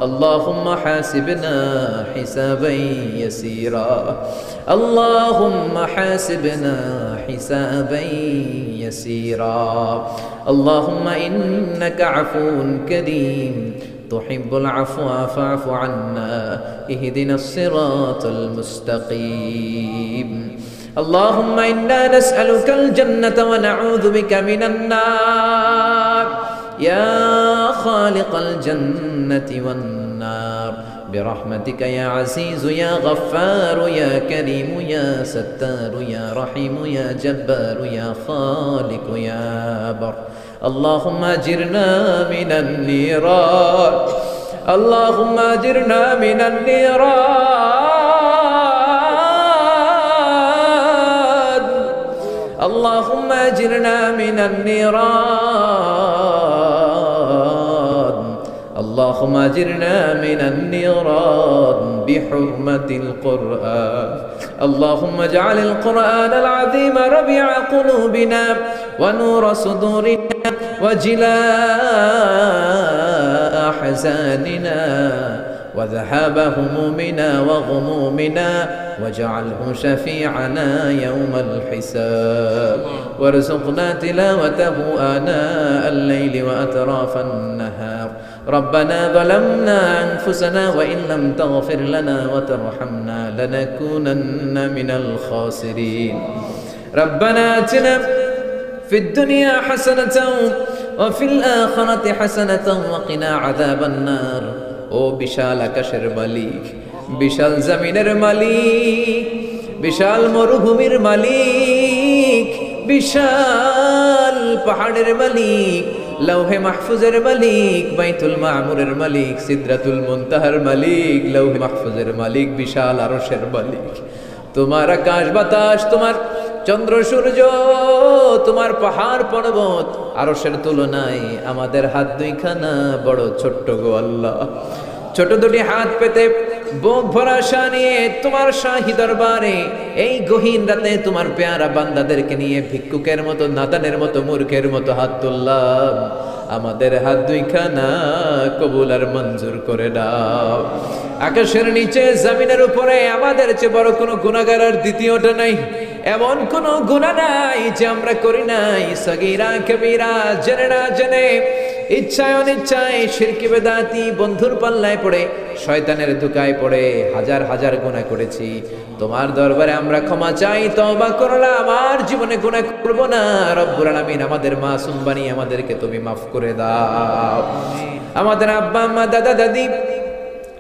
اللهم حاسبنا حسابا يسيرا اللهم حاسبنا حسابا يسيرا اللهم إنك عفو كريم تحب العفو فاعف عنا اهدنا الصراط المستقيم اللهم إنا نسألك الجنة ونعوذ بك من النار يا خالق الجنة والنار برحمتك يا عزيز يا غفار يا كريم يا ستار يا رحيم يا جبار يا خالق يا بر اللهم أجرنا من النيران اللهم أجرنا من النيران اللهم أجرنا من النيران اللهم أجرنا من النيران بحرمة القرآن اللهم اجعل القرآن العظيم ربيع قلوبنا ونور صدورنا وجلاء أحزاننا وذهاب همومنا وغمومنا واجعله شفيعنا يوم الحساب وارزقنا تلاوته آناء الليل وأطراف النهار ربنا ظلمنا أنفسنا وإن لم تغفر لنا وترحمنا لنكونن من الخاسرين ربنا آتنا في الدنيا حسنة وفي الآخرة حسنة وقنا عذاب النار ও বিশাল আকাশের মালিক বিশাল জমিনের মালিক বিশাল মরুভূমির মালিক বিশাল পাহাড়ের মালিক লৌহে মাহফুজের মালিক বাইতুল মামুরের মালিক সিদরাতুল মুনতাহার মালিক লৌহে মাহফুজের মালিক বিশাল আরশের মালিক তোমার আকাশ বাতাস তোমার চন্দ্র সূর্য তোমার পাহাড় পর্বত আরশের তুলনায় আমাদের হাত দুইখানা বড় ছোট্ট গো আল্লাহ ছোট দুটি হাত পেতে বুক ভরা আশা নিয়ে তোমার শাহী দরবারে এই গহীন রাতে তোমার পেয়ারা বান্দাদেরকে নিয়ে ভিক্ষুকের মতো নাদানের মতো মূর্খের মতো হাত তুললাম আমাদের হাত দুইখানা কবুল আর মঞ্জুর করে দাও আকাশের নিচে জমিনের উপরে আমাদের চেয়ে বড় কোনো গুনাহগার আর দ্বিতীয়টা নাই এমন কোনো গুনাহ নাই যে আমরা করি নাই সগীরা কবিরা জেনে না জেনে ইচ্ছায় অনিচ্ছায় শিরকি বেদাতি বন্ধুর পাল্লায় পড়ে শয়তানের ধোঁকায় পড়ে হাজার হাজার গুনাহ করেছি তোমার দরবারে আমরা ক্ষমা চাই তওবা করলাম আর জীবনে গুনাহ করব না রব্বুল আলামিন আমাদের মাসুম বানিয়ে আমাদেরকে তুমি মাফ করে দাও আমাদের আব্বা আম্মা দাদা দাদি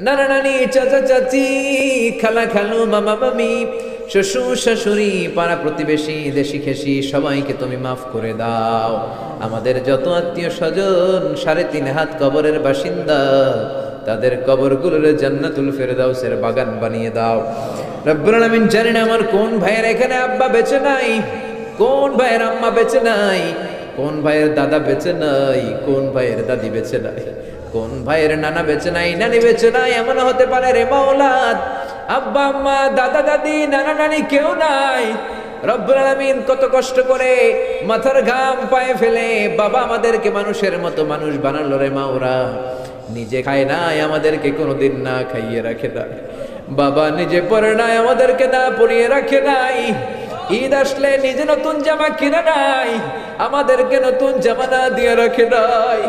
নানা নানি চাচা চাচি খালা খালু মামা মামি শ্বশুর শাশুড়ি পাড়া প্রতিবেশী দেশি খেসি সবাইকে তুমি মাফ করে দাও আমাদের যত আত্মীয় স্বজন ৩.৫ হাত কবরের বাসিন্দা তাদের কবরগুলোর জান্নাতুল ফেরদাউসের বাগান বানিয়ে দাও রব্বুল আলামিন জানি না আমার কোন ভাইয়ের এখানে আব্বা বেঁচে নাই কোন ভাইয়ের আম্মা বেঁচে নাই কোন ভাইয়ের দাদা বেঁচে নাই কোন ভাইয়ের দাদি বেঁচে নাই কোন ভাইয়ের নানা বেঁচে নাই নানি বেঁচে নাই এমন হতে পারে রে মাওলা আব্বা আম্মা দাদা দাদি নানা নানি কেউ নাই রব্বুল আলামিন কত কষ্ট করে মাথার ঘাম পায়ে ফেলে বাবা আমাদেরকে মানুষের মতো মানুষ বানালো রে মাওরা নিজে খায় নাই আমাদেরকে কোনোদিন না খাইয়ে রাখে নাই বাবা নিজে পরে নাই আমাদেরকে না পরিয়ে রাখে নাই ঈদ আসলে নিজে নতুন জামা কিনে নাই আমাদেরকে নতুন জামা না দিয়ে রাখে নাই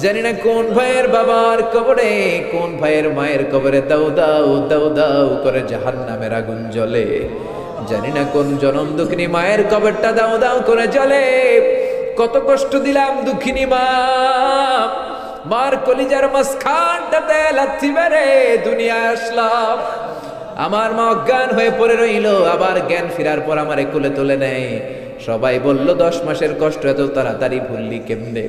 জানি না কোন ভাইয়ের বাবার কবরে কোন ভাইয়ের মায়ের কবরে দাও দাও দাও দাও করে জাহান্নামের আগুন জ্বলে জানি না কোন জনম দুঃখিনী মায়ের কবরটা দাও দাও করে জ্বলে কত কষ্ট দিলাম দুঃখিনী মা মার কলিজার মাঝখানটাতে লাথি মেরে দুনিয়ায় আসলাম আমার মা অজ্ঞান হয়ে পড়ে রইল আবার জ্ঞান ফেরার পর আমারে কোলে তুলে নেয় সবাই বলল 10 মাসের কষ্ট এত তাড়াতাড়ি ভুললি কেমনে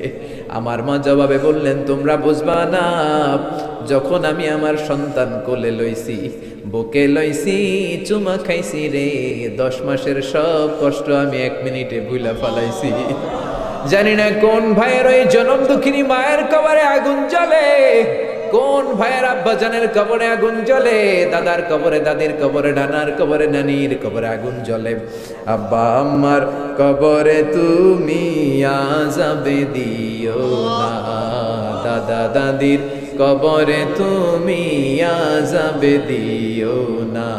আমার মা জবাবে বললেন তোমরা বুঝবা না যখন আমি আমার সন্তান কোলে লইছি বুকে লইছি চুমা খাইছি রে 10 মাসের সব কষ্ট আমি 1 মিনিটে ভুলা ফেলাইছি জানি না কোন ভাইয়ের ওই জনম দুঃখিনী মায়ের কবরে আগুন জ্বলে কোন ভাইয়ের আব্বা জানের কবরে আগুন জ্বলে দাদার কবরে দাদির কবরে নানার কবরে নানির কবরে আগুন জ্বলে আব্বা আম্মার কবরে তুমি আযাব দিও না দাদা দাদির কবরে তুমি আযাব দিও না,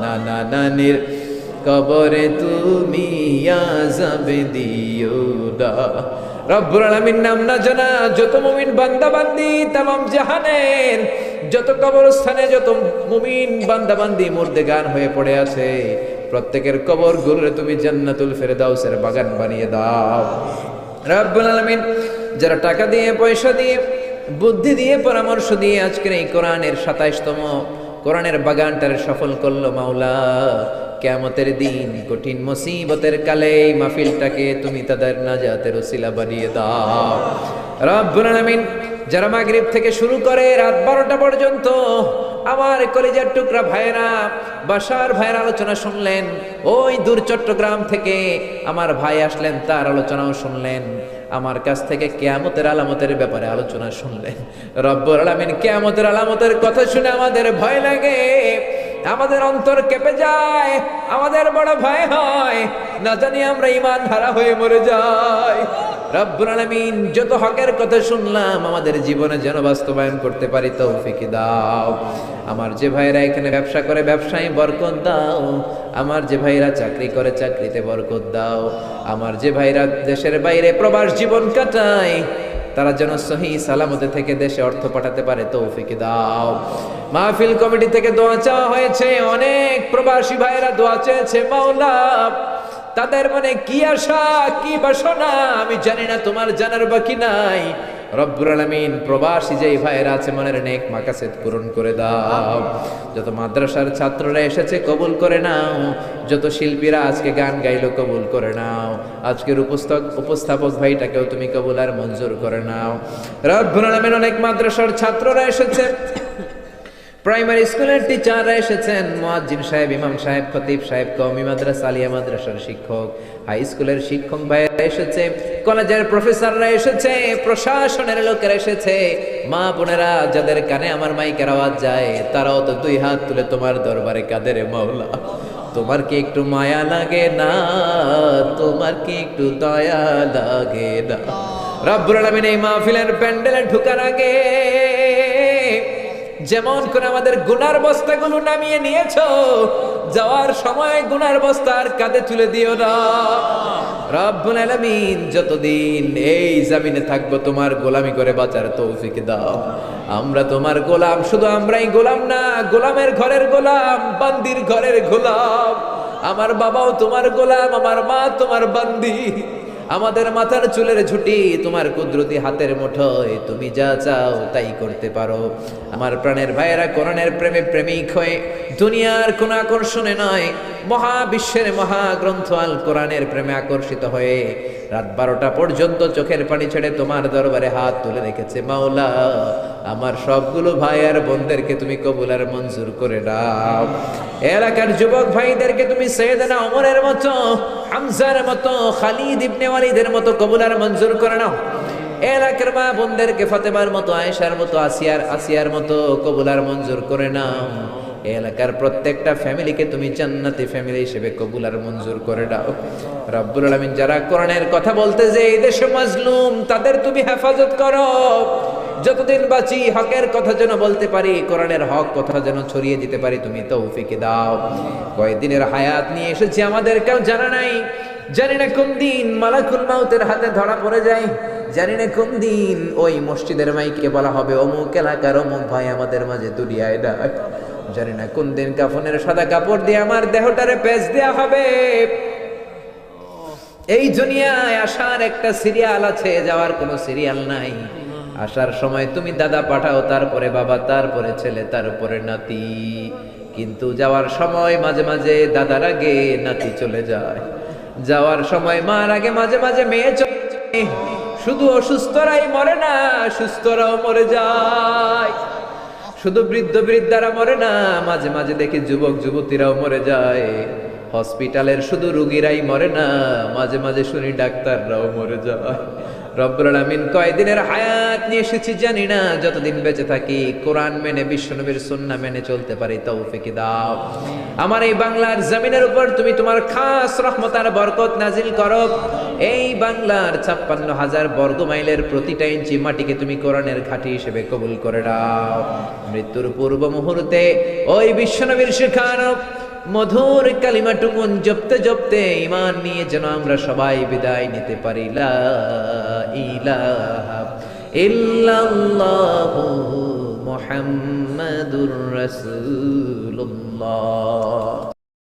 নানা নানির কবরে তুমি আযাব দিও না। রব্বুল আলামিন নাম না জানা যত মুমিন বান্দা বান্দি তামাম জাহানের যত কবরস্থানে যত মুমিন বান্দা বান্দি মুর্দেগান হয়ে পড়ে আছে, প্রত্যেকের কবর গুলোরে তুমি জান্নাতুল ফেরদাউসের বাগান বানিয়ে দাও। রব্বুল আলামিন যারা টাকা দিয়ে পয়সা দিয়ে বুদ্ধি দিয়ে পরামর্শ দিয়ে আজকের এই কোরআনের 27তম কোরআনের বাগানটারে সফল করলো মাওলা, কিয়ামতের দিন কঠিন মুসিবতের কালে এই মাহফিলটাকে তুমি তাদের নাজাতের ওসিলা বানিয়ে দাও। রব্বুল আলামিন যারা মাগরিব থেকে শুরু করে রাত 12টা পর্যন্ত আমার কলিজার টুকরা ভাইরা বাসার ভাইয়ের আলোচনা শুনলেন, ওই দূর চট্টগ্রাম থেকে আমার ভাই আসলেন তার আলোচনাও শুনলেন, আমার কাছ থেকে কিয়ামতের আলামতের ব্যাপারে আলোচনা শুনলেন। রব্বুল আলামিন কিয়ামতের আলামতের কথা শুনে আমাদের ভয় লাগে, আমাদের অন্তর কেঁপে যায়, আমাদের বড় ভয় হয়, না জানি আমরা ঈমান হারা হয়ে মরে যাই। রব্বুল আলামিন যত হকের কথা শুনলাম আমাদের জীবনে যেন বাস্তবায়ন করতে পারি তৌফিক দাও। আমার যে ভাইরা এখানে ব্যবসা করে ব্যবসায় বরকত দাও, আমার যে ভাইরা চাকরি করে চাকরিতে বরকত দাও, আমার যে ভাইরা দেশের বাইরে প্রবাস জীবন কাটায় তারা যেন সহি সালামতে থেকে দেশে অর্থ পাঠাতে পারে তৌফিক দাও। মাহফিল কমিটি থেকে দোয়া চাওয়া হয়েছে, অনেক প্রবাসী ভাইরা দোয়া চেয়েছে মাওলা, তাদের মনে কি আশা কি বাসনা আমি জানি না, তোমার জানার বাকি নাই। রব্বুল আলামিন প্রবাসী যেই ভাইরা আছে মনের নেক মাকাসেদ পূরণ করে দাও। যত মাদ্রাসার ছাত্ররা এসেছে কবুল করে নাও, যত শিল্পীরা আজকে গান গাইলো কবুল করে নাও, আজকের উপস্থাপক ভাইটাকেও তুমি কবুল আর মঞ্জুর করে নাও। রব্বুল আলামিন অনেক মাদ্রাসার ছাত্ররা এসেছে, প্রাইমারি স্কুলের টিচাররা এসেছেন, মুয়াজ্জিন সাহেব, ইমাম সাহেব, খতিব সাহেব, কওমি মাদ্রাসা, আলিয়া মাদ্রাসার শিক্ষক, হাই স্কুলের শিক্ষক ভাইরা এসেছে, কলেজের প্রফেসররা এসেছে, প্রশাসনের লোকেরা এসেছে, মা বোনেরা যাদের কানে আমার মাইকের আওয়াজ যায় তারাও তো দুই হাত তুলে তোমার দরবারে কাঁদে রে মাওলা। তোমার কি একটু মায়া লাগে না? তোমার কি একটু দয়া লাগে না? রব্বুল আলামিন এই মাহফিলের প্যান্ডেলে ঢোকার আগে যেমন করে আমাদের গুনার বস্তাগুলো নামিয়ে নিয়েছো, যাওয়ার সময় গুনার বস্তা আর কাঁধে তুলে দিও না। রব্বুল আলামিন যতদিন এই জমিনে থাকবো তোমার গোলামি করে বাঁচার তৌফিক দাও। আমরা তোমার গোলাম, শুধু আমরাই গোলাম না, গোলামের ঘরের গোলাম, বান্দির ঘরের গোলাম। আমার বাবাও তোমার গোলাম, আমার মা তোমার বান্দি, আমাদের মাথার চুলের ঝুঁটি তোমার কুদরতি হাতের মুঠোয়, তুমি যা চাও তাই করতে পারো। আমার প্রাণের ভাইয়েরা কোরআনের প্রেমে প্রেমিক হয়ে দুনিয়ার কোন আকর্ষণে নয়, মহাবিশ্বের মহাগ্রন্থ আল কোরআনের প্রেমে আকর্ষিত হয়ে রাত 12টা পর্যন্ত চোখের পানি ছেড়ে তোমার দরবারে হাত তুলে রেখেছে মাওলা। আমার সবগুলো ভাই আর বোনদেরকে তুমি কবুল আর মঞ্জুর করে দাও। এলাকার যুবক ভাইদেরকে তুমি সাইয়েদনা ওমরের মতো, হামজার মতো, খালিদ ইবনে ওয়ালিদের মতো কবুল আর মঞ্জুর করে নাও। এলাকার মা বোনদেরকে ফাতেমার মতো, আয়েশার মতো, আসিয়ার মতো কবুল আর মঞ্জুর করে নাও। এলাকার প্রত্যেকটা ফ্যামিলিকে তুমি জান্নাতি ফ্যামিলি হিসেবে কবুল আর মঞ্জুর করে দাও। রব্বুল আলামিন যারা কোরআনের কথা বলতে যে এই দেশে মাজলুম তাদের তুমি হেফাজত করো। যতদিন বাঁচি হকের কথা যেন বলতে পারি, কোরআনের হক কথা যেন ছড়িয়ে দিতে পারি, তুমি তৌফিক দাও। কয়েকদিনের হায়াত নিয়ে এসেছি, আমাদের কেউ জানা নাই, জানি না কোন দিন মালাকুল মাউতের হাতে ধরা পড়ে যায়, জানি না কোন দিন ওই মসজিদের মাইকে বলা হবে অমুক এলাকার অমুক ভাই আমাদের মাঝে দুনিয়ায় ডাক, জানি না কোন দিন কাফনের সাদা কাপড় দিয়ে আমার দেহটারে পেঁচ দেয়া হবে। এই দুনিয়ায় আসার একটা সিরিয়াল আছে, যাওয়ার কোনো সিরিয়াল নাই। আসার সময় তুমি দাদা পাঠাও, তারপরে বাবা, তারপরে ছেলে, তারপরে নাতি, কিন্তু যাওয়ার সময় মাঝে মাঝে দাদার আগে নাতি চলে যায়, যাওয়ার সময় মার আগে মাঝে মাঝে মেয়ে চলে যায়। শুধু অসুস্থরাই মরে না, সুস্থরাও মরে যায়। শুধু বৃদ্ধ বৃদ্ধারা মরে না, মাঝে মাঝে দেখি যুবক যুবতীরাও মরে যায়। হসপিটালের শুধু রুগীরাই মরে না, মাঝে মাঝে শুনি ডাক্তাররাও মরে যায়। রব্বুল আলামিন কয়দিনের হায়াত নিয়ে এসেছি জানি না, যতদিন বেঁচে থাকি কোরআন মেনে বিশ্বনবীর সুন্নাহ মেনে চলতে পারি তৌফিক দাও। আমার এই বাংলার জমিনের উপর তুমি তোমার খাস রহমত আর বরকত নাজিল করো। এই বাংলার 56,000 বর্গ মাইলের প্রতিটা ইঞ্চি মাটিকে তুমি কোরআনের ঘাঁটি হিসেবে কবুল করে দাও। মৃত্যুর পূর্ব মুহূর্তে ওই বিশ্বনবীর শেখানো মধুর কালিমাটুকু জপতে জপতে ঈমান নিয়ে যেন আমরা সবাই বিদায় নিতে পারি। লা ইলাহা ইল্লাল্লাহু মুহাম্মাদুর রাসূলুল্লাহ।